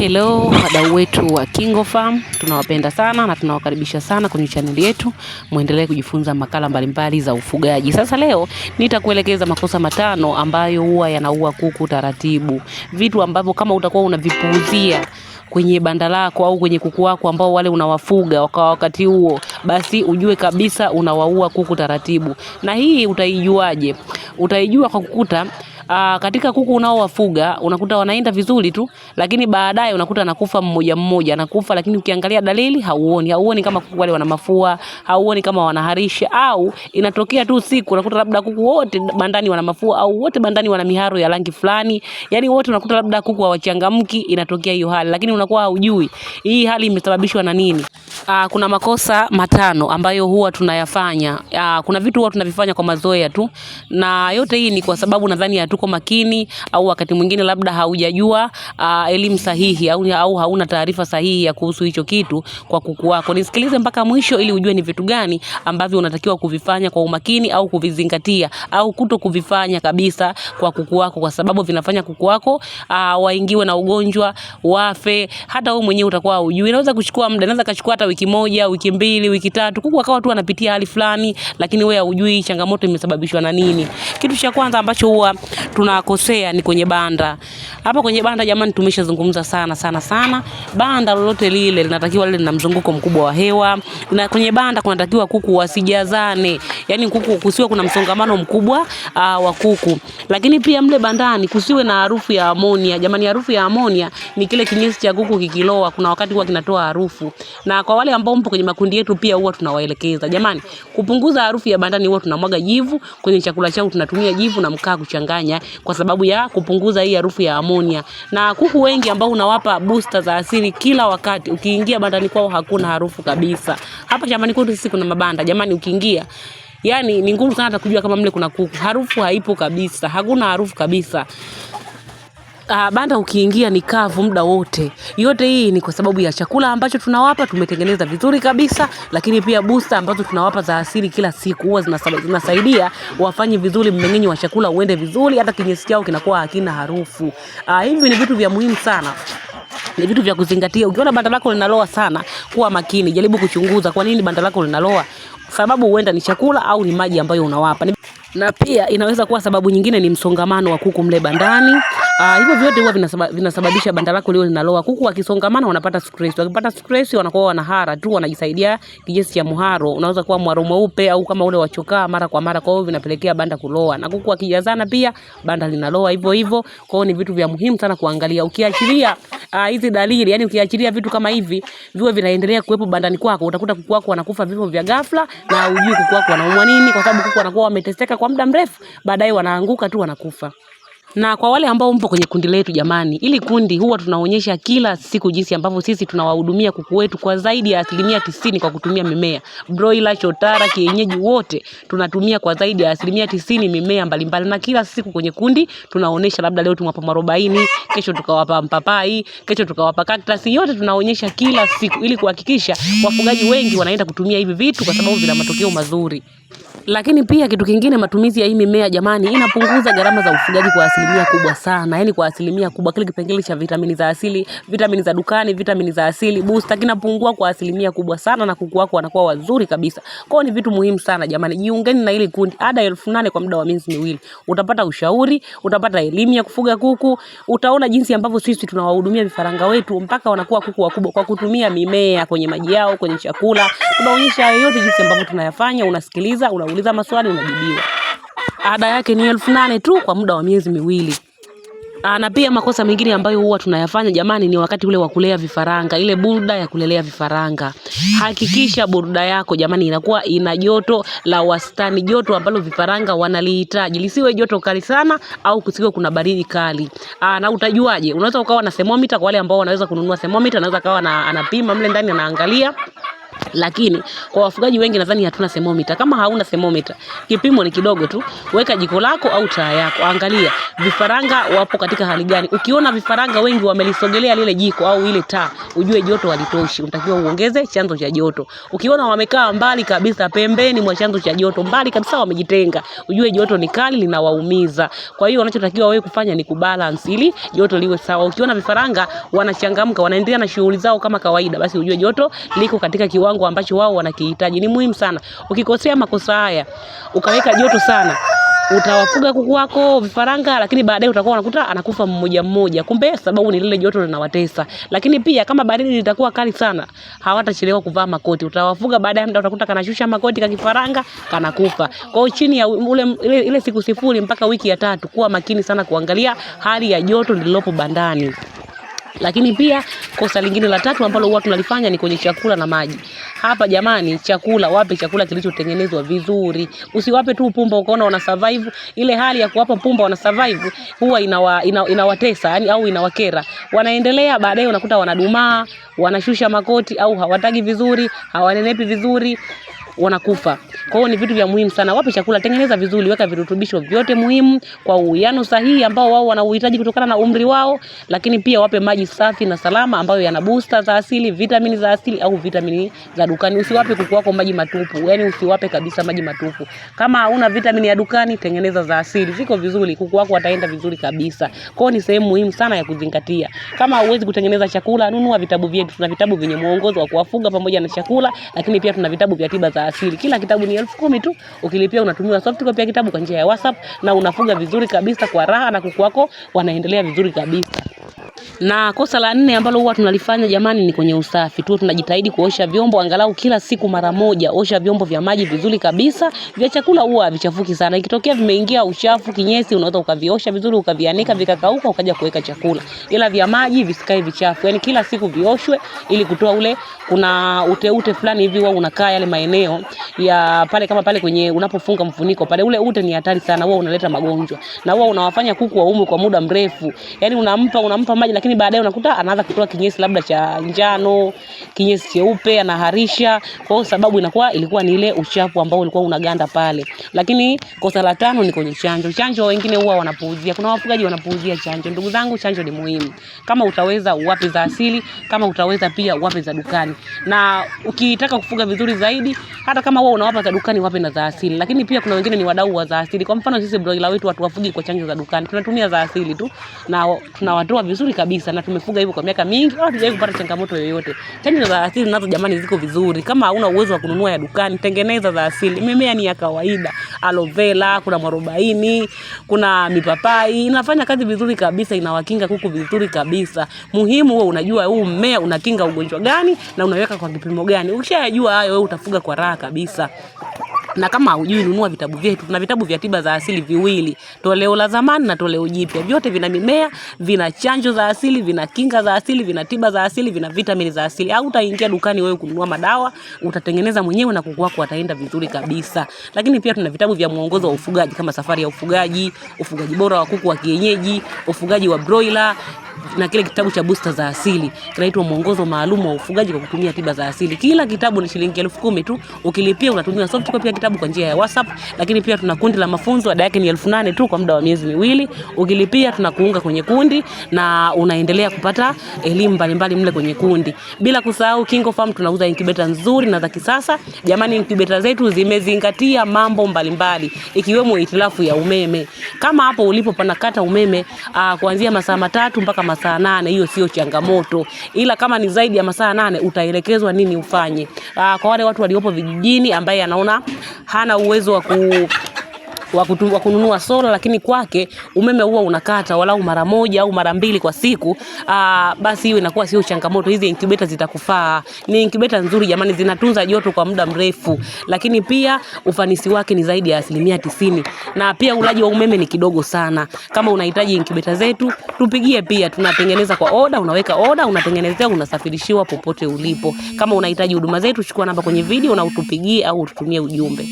Hello wadau wetu wa KingoFarm, tunawapenda sana na tunawakaribisha sana kwenye channel yetu. Muendelee kujifunza makala mbalimbali za ufugaji. Sasa leo nitakuelekeza makosa matano ambayo huwa yanaua kuku taratibu. Vitu ambavyo kama utakuwa unavipuuzia kwenye banda lako au kwenye kuku wako ambao wale unawafuga kwa wakati huo, basi ujue kabisa unawaua kuku taratibu. Na hii utaijuaje? Utaijua kwa kukuta katika kuku unaowafuga unakuta wanaenda vizuri tu, lakini baadaye unakuta anakufa mmoja mmoja, anakufa, lakini ukiangalia dalili hauoni kama kuku wale wana mafua, hauoni kama wanaharisha, au inatokea tu siku unakuta labda kuku wote bandani wana mafua au wote bandani wana miharo ya rangi fulani, yani wote unakuta labda kuku hawachangamki, inatokea hiyo hali, lakini unakuwa haujui hii hali imesababishwa na nini. Kuna makosa matano ambayo huwa tunayafanya. Kuna vitu huwa tunavifanya kwa mazoea tu, na yote hii ni kwa sababu nadhani hatuko makini, au wakati mwingine labda haujajua elimu sahihi au hauna taarifa sahihi ya kuhusu hicho kitu kwa kuku wako. Nisikilize mpaka mwisho ili ujue ni vitu gani ambavyo unatakiwa kuvifanya kwa umakini au kuvizingatia au kuto kuvifanya kabisa kwa kuku wako, kwa sababu vinafanya kuku wako waingiwe na ugonjwa, wafe. Hata wewe mwenyewe utakuwa hujui. Inaweza kuchukua muda, inaweza kachukua hata wiki moja, wiki mbili, wiki tatu, kuku akawa tu anapitia hali fulani, lakini wewe hujui changamoto imesababishwa na nini. Kitu cha kwanza ambacho huwa tunakosea ni kwenye banda. Hapa kwenye banda jamani, tumeshazungumza sana. Banda lolote lile linatakiwa lile na mzunguko mkubwa wa hewa. Na kwenye banda kunatakiwa kuku wasijazane. Yaani kuku kusiwe kuna msongamano mkubwa wa kuku. Lakini pia mle bandani kusiwe na harufu ya amonia. Jamani, harufu ya amonia ni kile kinyesi cha kuku kikiloa, kuna wakati huwa kinatoa harufu. Na kwa wale ambao mpo kwenye makundi yetu pia huwa tunawaelekeza. Jamani, kupunguza harufu ya bandani huwa tunamwaga jivu kwenye chakula chao, tunatumia jivu na mkaa kuchanganya kwa sababu ya kupunguza hii harufu ya amonia. Na kuku wengi ambao unawapa booster za asili kila wakati, ukiingia bandani kwao hakuna harufu kabisa. Hapa jamani kwetu sisi kuna mabanda. Jamani, ukiingia yani ni ngumu sana kujua kama mle kuna kuku. Harufu haipo kabisa. Hakuna harufu kabisa. Banda ukiingia ni kavu muda wote. Yote hii ni kwa sababu ya chakula ambacho tunawapa tumetengeneza vizuri kabisa, lakini pia booster ambazo tunawapa za asili kila siku huwa zinasaidia wafanye vizuri, mmeng'enyo wa chakula uende vizuri, hata kinyesi chao kinakuwa hakina harufu. Hivi ni vitu vya muhimu sana. Ni vitu vya kuzingatia. Ukiona banda lako linaloa sana, kuwa makini, jaribu kuchunguza kwa nini banda lako linaloa. Sababu huenda ni chakula au ni maji ambayo unawapa. Na pia inaweza kuwa sababu nyingine ni msongamano wa kuku mle bandani. Hivyo vyote huwa vinasababisha banda lako leo linaloa. Kuku wakisongamana wanapata stress. Wakipata stress wanakuwa wanahara tu, wanajisaidia kinyesi cha muharo. Unaweza kuwa muharo mweupe au kama ule wachokaa mara kwa mara, kwa hiyo vinapelekea banda kuloa. Na kuku wakijazana pia banda linaloa hivyo. Kwa hiyo ni vitu vya muhimu sana kuangalia. Ukiachilia hizi dalili, yani ukiachilia vitu kama hivi viwe vinaendelea kuwepo bandani kwako, utakuta kuku wako wanakufa vifo vya ghafla na hujui kuku wako wanaumwa nini, kwa sababu kuku wanakuwa wameteseka kwa muda mrefu, baadaye wanaanguka tu wanakufa. Na kwa wale ambao mpo kwenye kundi letu jamani, ili kundi huwa tunaonyesha kila siku jinsi ambavyo sisi tunawahudumia kuku wetu kwa zaidi ya 90% kwa kutumia mimea. Broiler, chotara, kienyeji wote tunatumia kwa zaidi ya 90% mimea mbalimbali. Na kila siku kwenye kundi tunaonyesha, labda leo tumewapa mwarobaini, kesho tukawapa mpapai, kesho tukawapa cactus. Yote tunaonyesha kila siku ili kuhakikisha wafugaji wengi wanaenda kutumia hivi vitu kwa sababu vina matokeo mazuri. Lakini pia kitu kingine, matumizi ya hii mimea jamani inapunguza gharama za ufugaji kwa asilimia kubwa sana. Yani kwa asilimia kubwa, kile kipengele cha vitamini za asili, vitamini za dukani, vitamini za asili, booster kinapungua kwa asilimia kubwa sana, na kuku wako wanakuwa wazuri kabisa. Kwa hiyo ni vitu muhimu sana jamani. Jiungeni na ile kundi. Ada 8,000 kwa muda wa miezi miwili. Utapata ushauri, utapata elimu ya kufuga kuku, utaona jinsi ambavyo sisi tunawahudumia vifaranga wetu mpaka wanakuwa kuku wakubwa kwa kutumia mimea kwenye maji yao, kwenye chakula. Tunaonyesha yote jinsi ambavyo tunayafanya, unasikiliza, unauliza maswali, unajibiwa. Ada yake ni 8,000 tu kwa muda wa miezi miwili. Na pia makosa mengine ambayo huwa tunayafanya jamani ni wakati ule wa kulea vifaranga, ile burda ya kulelea vifaranga. Hakikisha burda yako jamani inakuwa ina joto la wastani, joto ambalo vifaranga wanalihitaji. Lisiwe joto kali sana au kusiwe kuna baridi kali. Na utajuaje? Unaweza ukawa na thermometer. Kwa wale ambao wanaweza kununua thermometer, anaweza kawa anapima mle ndani, anaangalia Lakini kwa wafugaji wengi nadhani hatuna thermometer. Kama hauna thermometer, kipimo ni kidogo tu. Weka jiko lako au taa yako. Angalia vifaranga wapo katika hali gani. Ukiona vifaranga wengi wamelisogelea lile jiko au ile taa, ujue joto halitoshi. Unatakiwa uongeze chanzo cha joto. Ukiona wamekaa mbali kabisa pembeni mwa chanzo cha joto, mbali kabisa wamejitenga, ujue joto ni kali linawaumiza. Kwa hiyo unachotakiwa wewe kufanya ni kubalance ili joto liwe sawa. Ukiona vifaranga wanachangamka, wanaendelea na shughuli zao kama kawaida, basi ujue joto liko katika kiwango ambacho wao wanakihitaji. Ni muhimu sana. Ukikosea makosa haya, ukaweka joto sana, utawafuga kuku wako vifaranga, lakini baadaye utakuwa unakuta anakufa mmoja mmoja. Kumbe sababu ni lile joto linawatesa. Lakini pia kama baridi litakuwa kali sana, hawatachelewa kuvaa makoti. Utawafuga, baadaye muda utakuta kanashusha makoti ka kifaranga, kanakufa. Kwa hiyo chini ya ile siku 0 mpaka wiki ya 3, kuwa makini sana kuangalia hali ya joto lililopo bandani. Lakini pia kosa lingine la 3 ambalo huwa tunalifanya ni kwenye chakula na maji. Hapa jamani, chakula, wape chakula kilichotengenezwa vizuri. Usiwape tu pumba ukaona wana survive. Ile hali ya kuwapa pumba wana survive huwa inawatesa, yani au inawakera. Wanaendelea, baadaye unakuta wanadumaa, wanashusha makoti au hawatagi vizuri, hawanenepi vizuri, wanakufa. Kwa hiyo ni vitu vya muhimu sana. Wape chakula, tengeneza vizuri, weka virutubisho vyote muhimu kwa uwiano sahihi ambao wao wanauhitaji kutokana na umri wao, lakini pia wape maji safi na salama ambayo yana booster za asili, vitamini za asili au vitamini za dukani. Usiwape kuku wako maji matupu, yani usiwape kabisa maji matupu. Kama hauna vitamini ya dukani, tengeneza za asili. Ziko vizuri, kuku wako wataenda vizuri kabisa. Kwa hiyo ni sehemu muhimu sana ya kuzingatia. Kama huwezi kutengeneza chakula, nunua vitabu vyetu. Tuna vitabu vyenye mwongozo wa kuwafuga pamoja na chakula, lakini pia tuna vitabu vya tiba za asili. Kila kitabu ni 10,000 tu. Ukilipia unatumia soft copy ya kitabu kwa njia ya WhatsApp na unafuga vizuri kabisa kwa raha na kuku wako wanaendelea vizuri kabisa. Na kosa la 4 ambalo huwa tunalifanya jamani ni kwenye usafi. Tunajitahidi kuosha vyombo angalau kila siku mara moja. Osha vyombo vya maji vizuri kabisa. Vya chakula huwa havichafuki sana. Ikitokea vimeingia uchafu, kinyesi, unaweza ukaviosha vizuri, ukavianika vikakauka, ukaja kuweka chakula. Ila vya maji visikae vichafu. Yaani kila siku vioshwe ili kutoa ule, kuna ute fulani hivi huwa unakaa yale maeneo ya pale, kama pale kwenye unapofunga mfuniko pale, ule ute ni hatari sana, huwa unaleta magonjwa. Na huwa unawafanya kuku waume kwa muda mrefu. Yaani unampa maji, lakini baadaye unakuta anaanza kutoa kinyesi labda cha njano, kinyesi cheupe, anaharisha. Kwa sababu ilikuwa ni ile uchafu ambao ulikuwa unaganda pale. Lakini kosa la 5 ni kwenye chanjo. Chanjo wengine huwa wanapuuzia. Kuna wafugaji wanapuuzia chanjo. Ndugu zangu, chanjo ni muhimu. Kama utaweza uwape za asili, kama utaweza pia uwape za dukani. Na ukitaka kufuga vizuri zaidi, hata kama wewe unawapa za dukani, wape na za asili. Lakini pia kuna wengine ni wadau wa za asili. Kwa mfano sisi broiler wetu watu wafugi kwa chanjo za dukani. Tunatumia za asili tu na tunawatoa vizuri kabisa, na tumefuga hivyo kwa miaka mingi, hatujawahi kupata changamoto yoyote. Chanjo za asili nazo jamani ziko vizuri. Kama hauna uwezo wa kununua ya dukani, tengeneza za asili. Mimea ni ya kawaida. Aloe vera, kuna mwarobaini, kuna mipapai, inafanya kazi vizuri kabisa, inawakinga kuku vizuri kabisa. Muhimu wewe unajua huu mmea unakinga ugonjwa gani na unaweka kwa kipimo gani. Ukishajua hayo, wewe utafuga kwa raha kabisa. Na kama hujui, nunua vitabu vyetu. Tuna vitabu vya tiba za asili viwili, toleo la zamani na toleo jipya. Vyote vina mimea, vina chanjo za asili, vina kinga za asili, vina tiba za asili, vina vitamini za asili. Au utaingia dukani wewe kununua madawa, utatengeneza mwenyewe na kuku wako wataenda vizuri kabisa. Lakini pia tuna vitabu vya mwongozo wa ufugaji kama safari ya ufugaji, ufugaji bora wa kuku wa kienyeji, ufugaji wa broiler, na kile kitabu cha booster za asili kinaitwa mwongozo maalum wa ufugaji kwa kutumia tiba za asili. Kila kitabu ni shilingi 10,000 tu. Ukilipia unatumia soft copy ya kitabu kwa njia ya WhatsApp. Lakini pia tuna kundi la mafunzo, ada yake ni 8,000 tu kwa muda wa miezi 2. Ukilipia tunakuunga kwenye kundi na unaendelea kupata elimu mbalimbali mle kwenye kundi. Bila kusahau KingoFarm tunauza incubator nzuri na za kisasa. Jamani, incubator zetu zimezingatia mambo mbalimbali ikiwemo hitilafu ya umeme. Kama hapo ulipo panakata umeme kuanzia masaa 3 mpaka masaa 8, hiyo sio changamoto. Ila kama ni zaidi ya masaa 8 utaelekezwa nini ufanye. Kwa wale watu waliopo vijijini ambaye anaona hana uwezo wa kununua sola, lakini kwake umeme huwa unakata walau mara 1 au mara 2 kwa siku, basi hiyo inakuwa sio changamoto. Hizi incubator zitakufaa. Ni incubator nzuri jamani, zinatunza joto kwa muda mrefu, lakini pia ufanisi wake ni zaidi ya 90%. Na pia ulaji wa umeme ni kidogo sana. Kama unahitaji incubator zetu, tupigie pia. Tunatengeneza kwa order, unaweka order, unatengenezea, unasafirishiwa popote ulipo. Kama unahitaji huduma zetu, chukua namba kwenye video na utupigie au ututumie ujumbe.